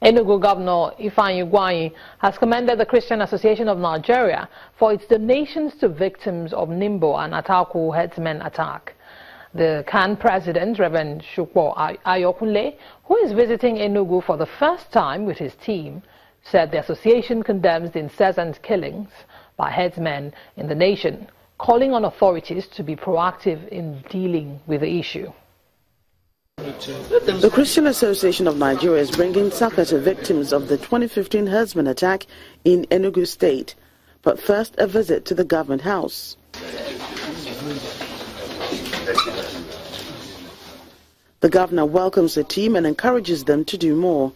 Enugu Governor Ifeanyi Ugwuanyi has commended the Christian Association of Nigeria for its donations to victims of Nimbo and Ataku herdsmen attack. The CAN president, Reverend Shukwo Ayokunle, who is visiting Enugu for the first time with his team, said the association condemns the incessant killings by herdsmen in the nation, calling on authorities to be proactive in dealing with the issue. The Christian Association of Nigeria is bringing succor to victims of the 2015 herdsmen attack in Enugu State. But first, a visit to the government house. The governor welcomes the team and encourages them to do more.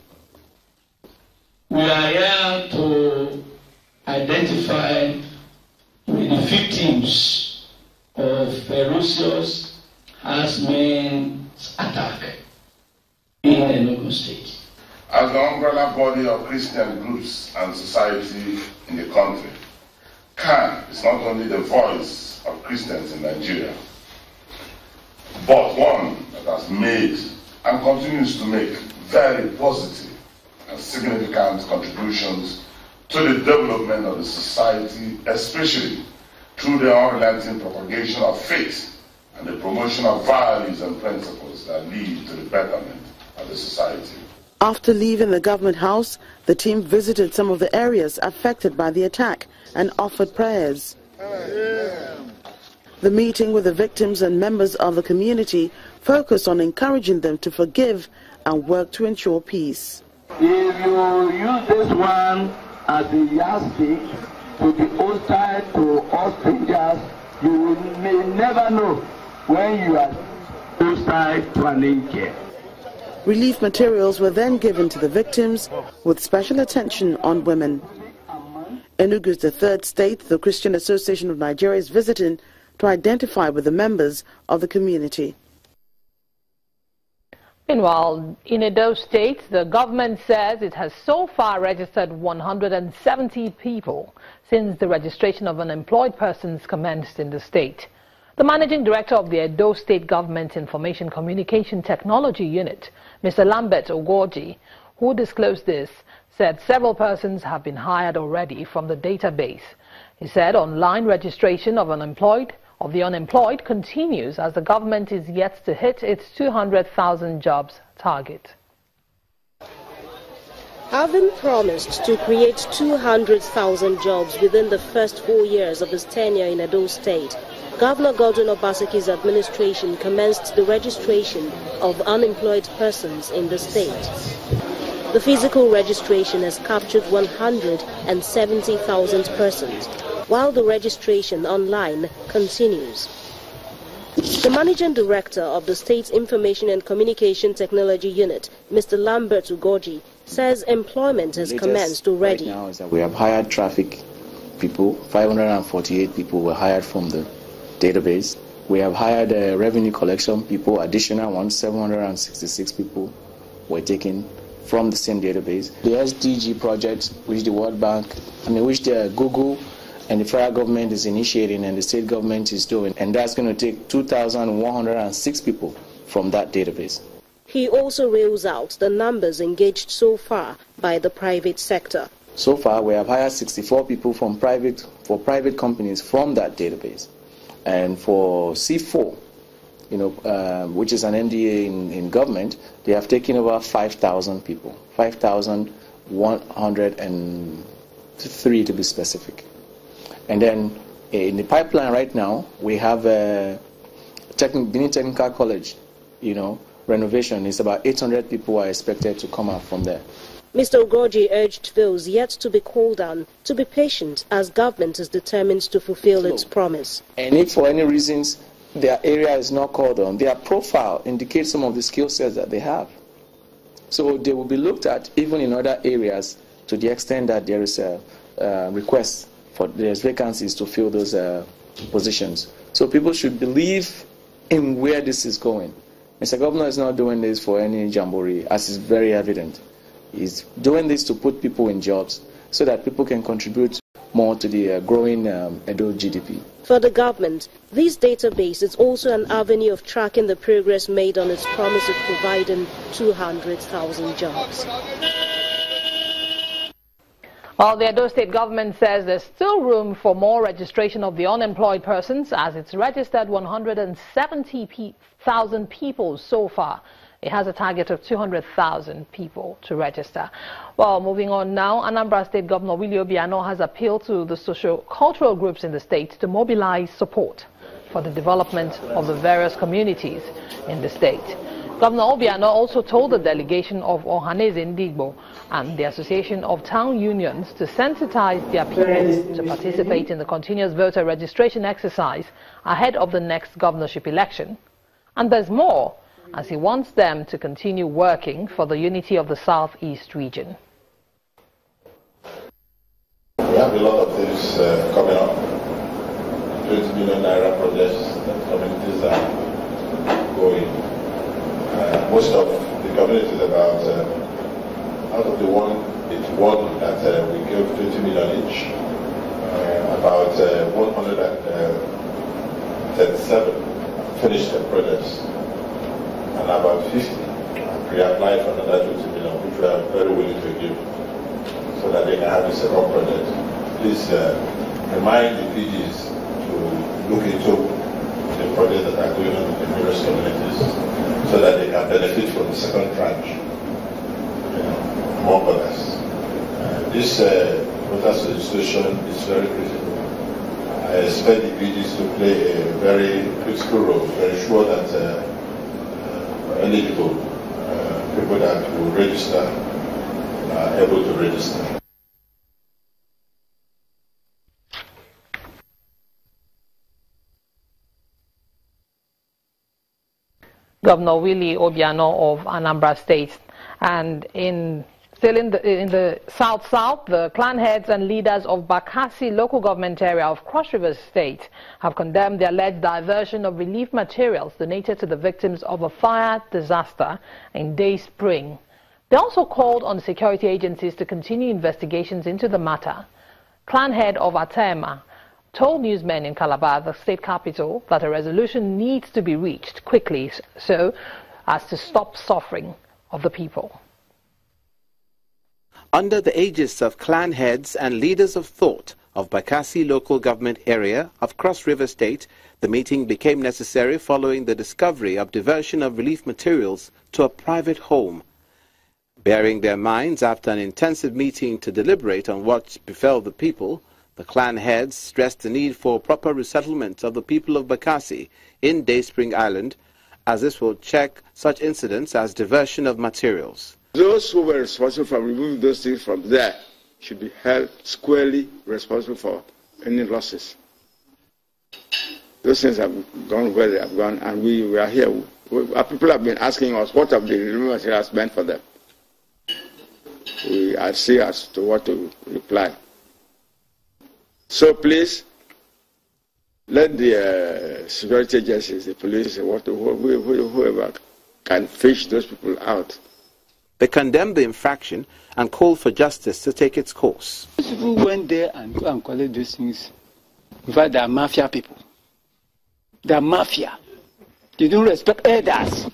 We are here to identify the victims of ferocious herdsmen attack in Enugu State. As the umbrella body of Christian groups and society in the country, CAN is not only the voice of Christians in Nigeria, but one that has made and continues to make very positive and significant contributions to the development of the society, especially through the unrelenting propagation of faith and the promotion of values and principles that lead to the betterment of the society. After leaving the government house, the team visited some of the areas affected by the attack and offered prayers. The meeting with the victims and members of the community focused on encouraging them to forgive and work to ensure peace. If you use this one as a yardstick to be hostile to all strangers, you may never know when you are hostile to an angel. Relief materials were then given to the victims with special attention on women. Enugu is the third state the Christian Association of Nigeria is visiting to identify with the members of the community. Meanwhile, in Edo State, the government says it has so far registered 170 people since the registration of unemployed persons commenced in the state. The managing director of the Edo State Government Information Communication Technology Unit, Mr. Lambert Ogorji, who disclosed this, said several persons have been hired already from the database. He said online registration of the unemployed continues as the government is yet to hit its 200,000 jobs target. Having promised to create 200,000 jobs within the first 4 years of his tenure in Edo State, Governor Godwin Obaseki's administration commenced the registration of unemployed persons in the state. The physical registration has captured 170,000 persons, while the registration online continues. The managing director of the state's Information and Communication Technology Unit, Mr. Lambert Ogorji, says employment has commenced already. Right now is that we have hired traffic people. 548 people were hired from the database. We have hired revenue collection people, additional ones, 766 people were taken from the same database. The SDG project, which the World Bank, which the Google and the federal government is initiating and the state government is doing, and that's going to take 2,106 people from that database. He also rails out the numbers engaged so far by the private sector. So far, we have hired 64 people for private companies from that database. And for C4, which is an NDA in government, they have taken over 5,000 people, 5,103 to be specific. And then in the pipeline right now, we have Benin Technical College, renovation. It's about 800 people are expected to come out from there. Mr. Ogorji urged those yet to be called on to be patient as government is determined to fulfill its promise. And if for any reasons their area is not called on, their profile indicates some of the skill sets that they have. So they will be looked at even in other areas to the extent that there is a request for there's vacancies to fill those positions. So people should believe in where this is going. Mr. Governor is not doing this for any jamboree, as is very evident. He's doing this to put people in jobs so that people can contribute more to the growing Edo GDP. For the government, this database is also an avenue of tracking the progress made on its promise of providing 200,000 jobs. Well, the Edo State government says there's still room for more registration of the unemployed persons, as it's registered 170,000 people so far. It has a target of 200,000 people to register. Well, moving on now, Anambra State Governor Willie Obiano has appealed to the socio-cultural groups in the state to mobilize support for the development of the various communities in the state. Governor Obiano also told the delegation of Ohaneze Ndigbo and the Association of Town Unions to sensitize their people to participate in the continuous voter registration exercise ahead of the next governorship election. And there's more, as he wants them to continue working for the unity of the Southeast region. We have a lot of things coming up. 20 million naira projects that communities are going. Most of the communities about, out of the one that we gave 20 million each, about 137 finished their projects. And about 50 pre-applied for another 20 million, which we are very willing to give, so that they can have a second project. Please remind the PGs to look into the projects that are going on in the various communities, so that they can benefit from the second tranche, among others. This voters registration is very critical. I expect the PGs to play a very critical role to ensure that eligible people that will register are able to register. Governor Willie Obiano of Anambra State. And still in the South, the clan heads and leaders of Bakassi local government area of Cross River State have condemned the alleged diversion of relief materials donated to the victims of a fire disaster in Day Spring. They also called on security agencies to continue investigations into the matter. Clan head of Atema told newsmen in Calabar, the state capital, that a resolution needs to be reached quickly so as to stop suffering of the people. Under the aegis of clan heads and leaders of thought of Bakassi local government area of Cross River State, the meeting became necessary following the discovery of diversion of relief materials to a private home. Bearing their minds after an intensive meeting to deliberate on what befell the people, the clan heads stressed the need for proper resettlement of the people of Bakassi in Dayspring Island, as this will check such incidents as diversion of materials. Those who were responsible for removing those things from there should be held squarely responsible for any losses. Those things have gone where they have gone, and we are here. Our people have been asking us what have the removed materials meant for them. We are see as to what to reply. So please, let the security agencies, the police, whoever can fish those people out. They condemned the infraction and called for justice to take its course. Those people went there and go and collect those things. In fact, they are mafia people. They are mafia. They don't respect elders.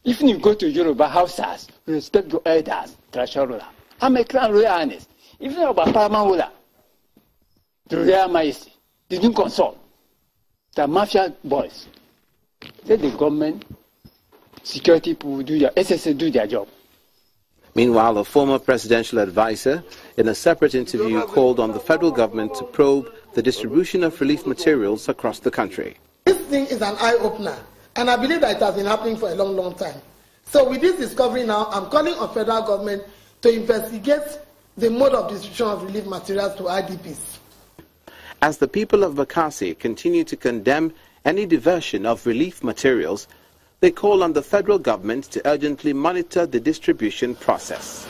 Even if you go to Yoruba houses, respect your elders, traditional ruler. I'm a clan royal honest. Even about paramount ruler, the royal majesty, they don't consult. They are mafia boys. Let the government, security people do their SSA do their job. Meanwhile, a former presidential advisor, in a separate interview, called on the federal government to probe the distribution of relief materials across the country. This thing is an eye-opener, and I believe that it has been happening for a long, long time. So with this discovery now, I'm calling on federal government to investigate the mode of distribution of relief materials to IDPs. As the people of Bakassi continue to condemn any diversion of relief materials, they call on the federal government to urgently monitor the distribution process.